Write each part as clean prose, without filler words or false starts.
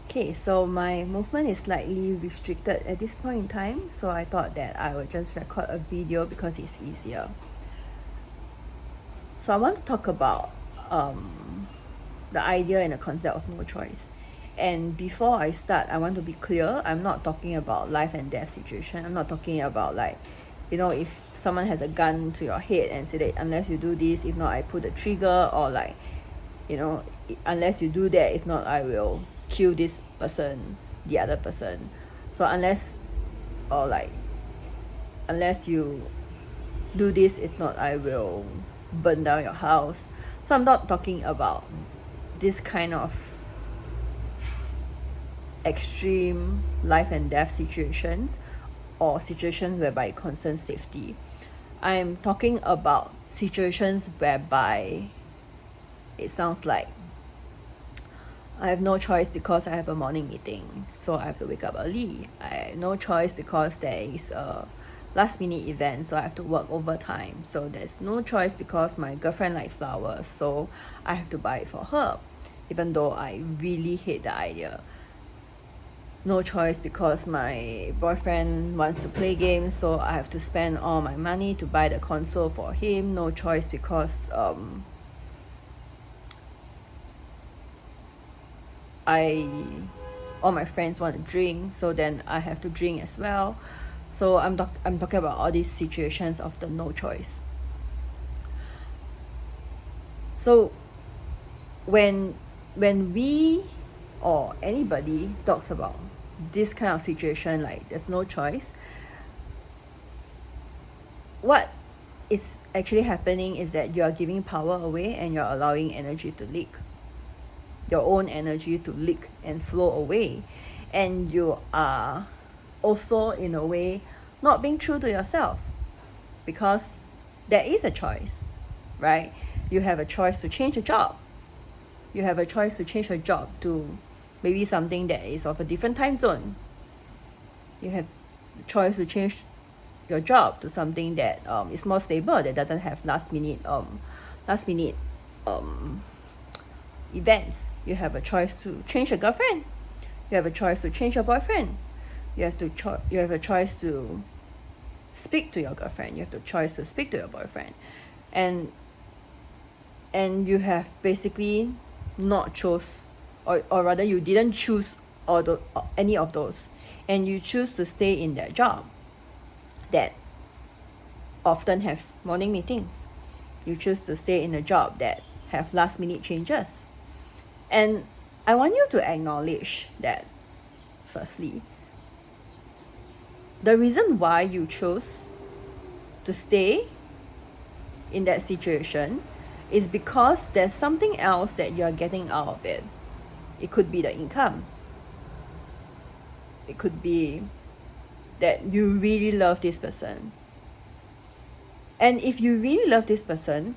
Okay, so my movement is slightly restricted at this point in time, so I thought that I would just record a video because it's easier. So I want to talk about the idea and the concept of no choice. And before I start, I want to be clear, I'm not talking about life and death situation. I'm not talking about like, if someone has a gun to your head and say that unless you do this, if not I pull the trigger, or like, unless you do that, if not I will kill this person, the other person. So unless you do this, if not I will burn down your house. So I'm not talking about this kind of extreme life and death situations or situations whereby it concerns safety. I'm talking about situations whereby it sounds like I have no choice because I have a morning meeting, so I have to wake up early. I have no choice because there is a last minute event, so I have to work overtime. So there's no choice because my girlfriend likes flowers, so I have to buy it for her, even though I really hate the idea. No choice because my boyfriend wants to play games, so I have to spend all my money to buy the console for him. No choice because all my friends want to drink, so then I have to drink as well. So I'm talking about all these situations of the no choice. So when we or anybody talks about this kind of situation, like there's no choice, what is actually happening is that you are giving power away and you're allowing energy to leak, your own energy to leak and flow away. And you are also, in a way, not being true to yourself, because there is a choice, right? You have a choice to change a job. You have a choice to change a job to maybe something that is of a different time zone. You have the choice to change your job to something that is more stable, that doesn't have last minute events. You have a choice to change your girlfriend. You have a choice to change your boyfriend. You have a choice to speak to your girlfriend. You have the choice to speak to your boyfriend, and you have basically not chose, or rather you didn't choose any of those, and you choose to stay in that job that often have morning meetings. You choose to stay in a job that have last minute changes. And I want you to acknowledge that, firstly, the reason why you chose to stay in that situation is because there's something else that you're getting out of it. It could be the income. It could be that you really love this person. And if you really love this person,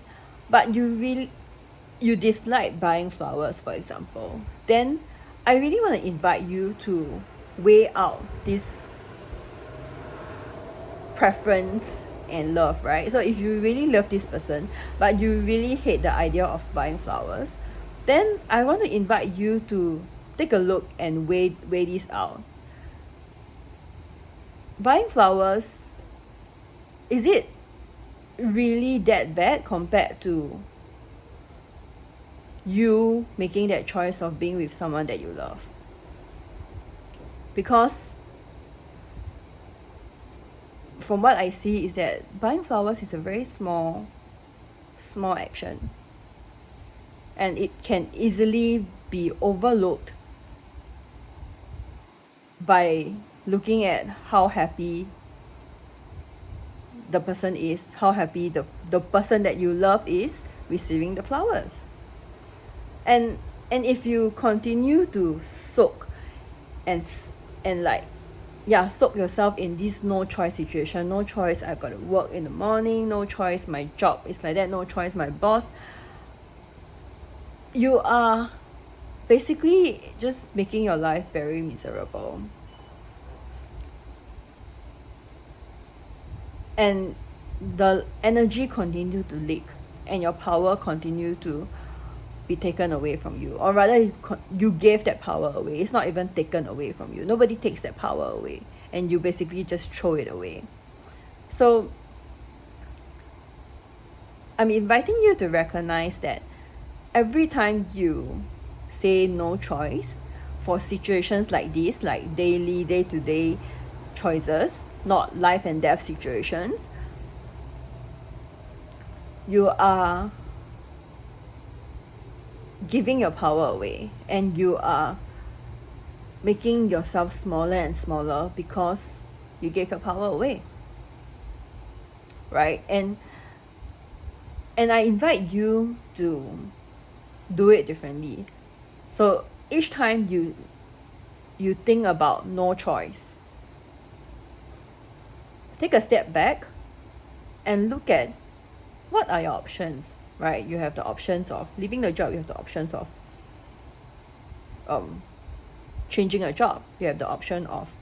but you dislike buying flowers, for example, then I really want to invite you to weigh out this preference and love, right? So if you really love this person, but you really hate the idea of buying flowers, then I want to invite you to take a look and weigh this out. Buying flowers, is it really that bad compared to you making that choice of being with someone that you love? Because from what I see is that buying flowers is a very small action, and it can easily be overlooked by looking at how happy the person is, how happy the person that you love is receiving the flowers. And if you continue to soak and like, soak yourself in this no choice situation, no choice, I've got to work in the morning, no choice, my job is like that, no choice, my boss, you are basically just making your life very miserable. And the energy continue to leak, and your power continue to be taken away from you, or rather you gave that power away. It's not even taken away from you. Nobody takes that power away, and you basically just throw it away. So I'm inviting you to recognize that every time you say no choice for situations like this, like daily, day-to-day choices, not life and death situations, you are giving your power away, and you are making yourself smaller and smaller because you gave your power away, right? And I invite you to do it differently. So each time you think about no choice, take a step back and look at what are your options, right? You have the options of leaving the job. You have the options of changing a job. You have the option of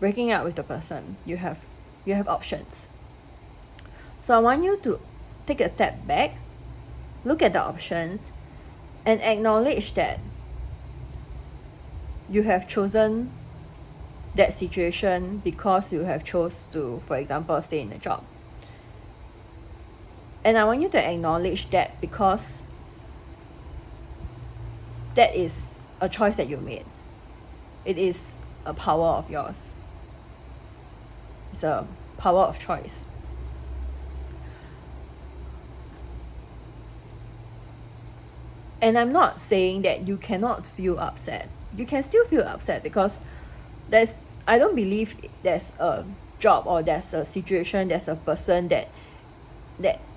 breaking up with the person. You have options. So I want you to take a step back, look at the options, and acknowledge that you have chosen that situation because you have chose to, for example, stay in a job. And I want you to acknowledge that because that is a choice that you made. It is a power of yours. It's a power of choice. And I'm not saying that you cannot feel upset. You can still feel upset because I don't believe there's a job or there's a situation, there's a person that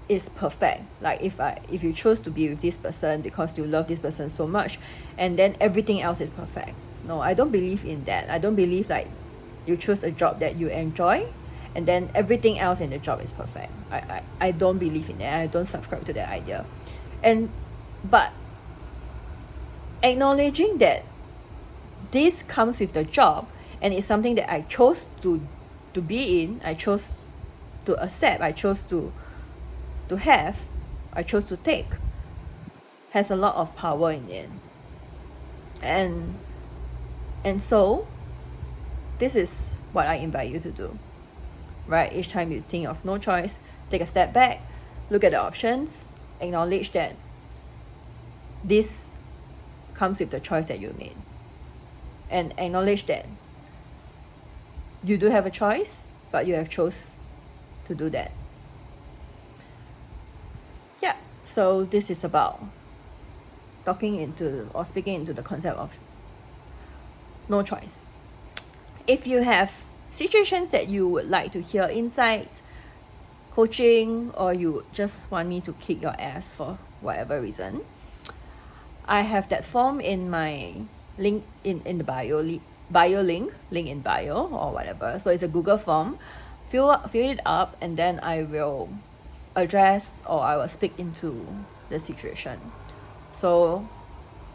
is perfect. Like if you choose to be with this person because you love this person so much, and then everything else is perfect. No, I don't believe in that. I don't believe like you choose a job that you enjoy and then everything else in the job is perfect. I don't believe in that. I don't subscribe to that idea. But acknowledging that this comes with the job and it's something that I chose to be in, I chose to accept, I chose to have, I chose to take, has a lot of power in it. And so this is what I invite you to do, right? Each time you think of no choice, take a step back, look at the options, acknowledge that this comes with the choice that you made, and acknowledge that you do have a choice, but you have chose to do that. Yeah, so this is about speaking into the concept of no choice. If you have situations that you would like to hear insights, coaching, or you just want me to kick your ass for whatever reason, I have that form in my link in the bio link in bio or whatever. So it's a Google form. Fill it up, and then I will address, or I will speak into the situation. So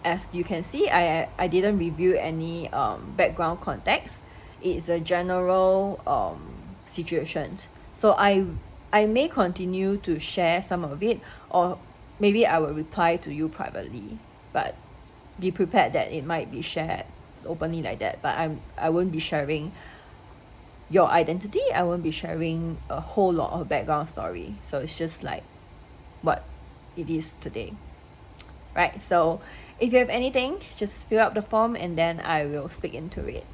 as you can see, I didn't review any background context. It's a general situations. So I may continue to share some of it, or maybe I will reply to you privately, but be prepared that it might be shared openly like that. But I won't be sharing your identity. I won't be sharing a whole lot of background story. So it's just like what it is today, right? So if you have anything, just fill out the form and then I will speak into it.